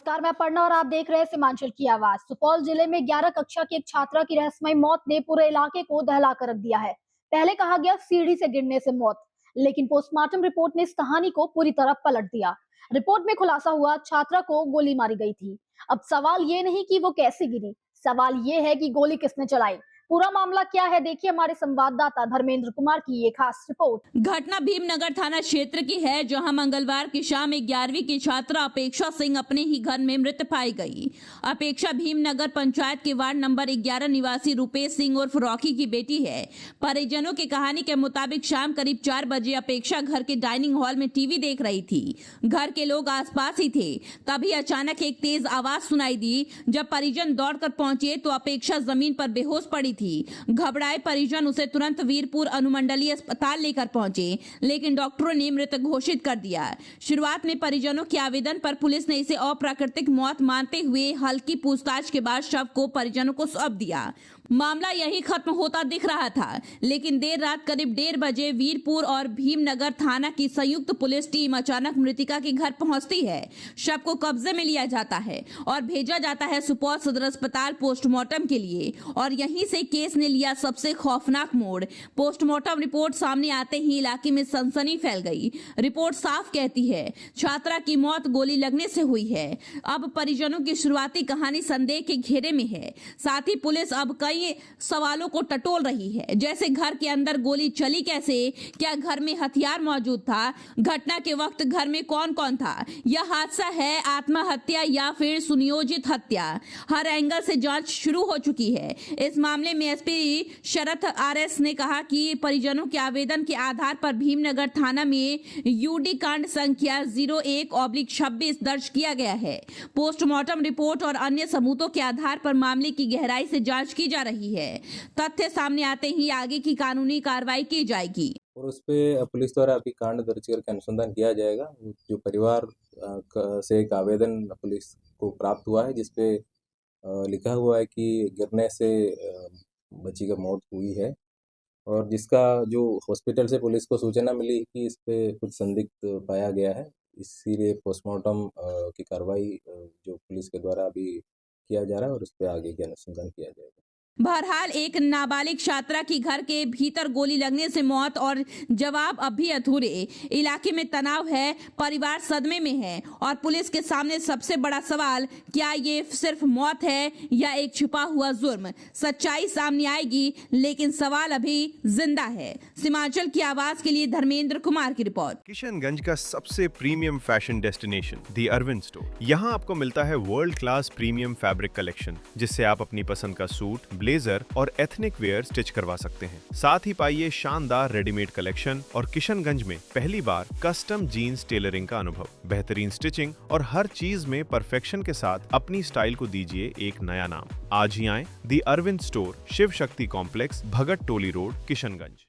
नमस्कार, मैं अपर्णा और आप देख रहे हैं सीमांचल की आवाज। सुपौल जिले में 11 कक्षा की एक छात्रा की रहस्यमयी मौत ने पूरे इलाके को दहला कर रख दिया है। पहले कहा गया सीढ़ी से गिरने से मौत, लेकिन पोस्टमार्टम रिपोर्ट ने इस कहानी को पूरी तरह पलट दिया। रिपोर्ट में खुलासा हुआ छात्रा को गोली मारी गई थी। अब सवाल ये नहीं कि वो कैसे गिरी, सवाल ये है कि गोली किसने चलाई। पूरा मामला क्या है, देखिए हमारे संवाददाता धर्मेंद्र कुमार की ये खास रिपोर्ट। घटना भीमनगर थाना क्षेत्र की है, जहां मंगलवार की शाम 11वीं की छात्रा अपेक्षा सिंह अपने ही घर में मृत पाई गई। अपेक्षा भीमनगर पंचायत के वार्ड नंबर 11 निवासी रुपेश सिंह उर्फ रॉकी की बेटी है। परिजनों की कहानी के मुताबिक शाम करीब 4 बजे अपेक्षा घर के डाइनिंग हॉल में टीवी देख रही थी। घर के लोग आसपास ही थे। तभी अचानक एक तेज आवाज सुनाई दी। जब परिजन दौड़कर पहुंचे तो अपेक्षा जमीन पर बेहोश पड़ी थी। घबराए परिजन उसे तुरंत वीरपुर अनुमंडलीय अस्पताल लेकर पहुंचे, लेकिन डॉक्टरों ने मृत घोषित कर दिया। शुरुआत में परिजनों के आवेदन पर पुलिस ने इसे अप्राकृतिक मौत मानते हुए हल्की पूछताछ के बाद शव को परिजनों को सौंप दिया। मामला यही खत्म होता दिख रहा था, लेकिन देर रात करीब 1:30 बजे वीरपुर और भीमनगर थाना की संयुक्त पुलिस टीम अचानक मृतिका के घर पहुंचती है। शव को कब्जे में लिया जाता है और भेजा जाता है सुपौल सदर अस्पताल पोस्टमार्टम के लिए। और यहीं से केस ने लिया सबसे खौफनाक मोड़। पोस्टमार्टम रिपोर्ट सामने आते ही इलाके में सनसनी फैल गई। रिपोर्ट साफ कहती है छात्रा की मौत गोली लगने से हुई है। अब परिजनों की शुरुआती कहानी संदेह के घेरे में है। साथ ही पुलिस अब कई सवालों को टटोल रही है, जैसे घर के अंदर गोली चली कैसे, क्या घर में हथियार मौजूद था, घटना के वक्त घर में कौन कौन था, यह हादसा है आत्महत्या या फिर सुनियोजित हत्या। हर एंगल से जांच शुरू हो चुकी है। इस मामले में एसपी शरद आरएस ने कहा कि परिजनों के आवेदन के आधार पर भीमनगर थाना में यूडी कांड संख्या 01/26 दर्ज किया गया है। पोस्टमार्टम रिपोर्ट और अन्य सबूतों के आधार पर मामले की गहराई से जांच की जा रही है। तथ्य सामने आते ही आगे की कानूनी कार्रवाई की जाएगी और उस पे पुलिस द्वारा अभी कांड दर्ज करके अनुसंधान किया जाएगा। जो परिवार से एक आवेदन पुलिस को प्राप्त हुआ है, जिसपे लिखा हुआ है कि गिरने से बच्ची का मौत हुई है, और जिसका जो हॉस्पिटल से पुलिस को सूचना मिली कि इस पे कुछ संदिग्ध पाया गया है, इसीलिए पोस्टमार्टम की कार्रवाई जो पुलिस के द्वारा अभी किया जा रहा है और उस पे आगे के अनुसंधान किया जाएगा। बहरहाल एक नाबालिग छात्रा की घर के भीतर गोली लगने से मौत और जवाब अब भी अधूरे। इलाके में तनाव है, परिवार सदमे में है और पुलिस के सामने सबसे बड़ा सवाल, क्या ये सिर्फ मौत है या एक छुपा हुआ जुर्म। सच्चाई सामने आएगी, लेकिन सवाल अभी जिंदा है। सीमांचल की आवाज के लिए धर्मेंद्र कुमार की रिपोर्ट। किशनगंज का सबसे प्रीमियम फैशन डेस्टिनेशन दी अरविंद स्टोर। यहाँ आपको मिलता है world class premium fabric collection, जिससे आप अपनी पसंद का सूट, ब्लेजर और एथनिक वेयर स्टिच करवा सकते हैं। साथ ही पाइए शानदार रेडीमेड कलेक्शन और किशनगंज में पहली बार कस्टम जीन्स टेलरिंग का अनुभव। बेहतरीन स्टिचिंग और हर चीज में परफेक्शन के साथ अपनी स्टाइल को दीजिए एक नया नाम। आज ही आएं दी अरविंद स्टोर, शिव शक्ति कॉम्प्लेक्स, भगत टोली रोड, किशनगंज।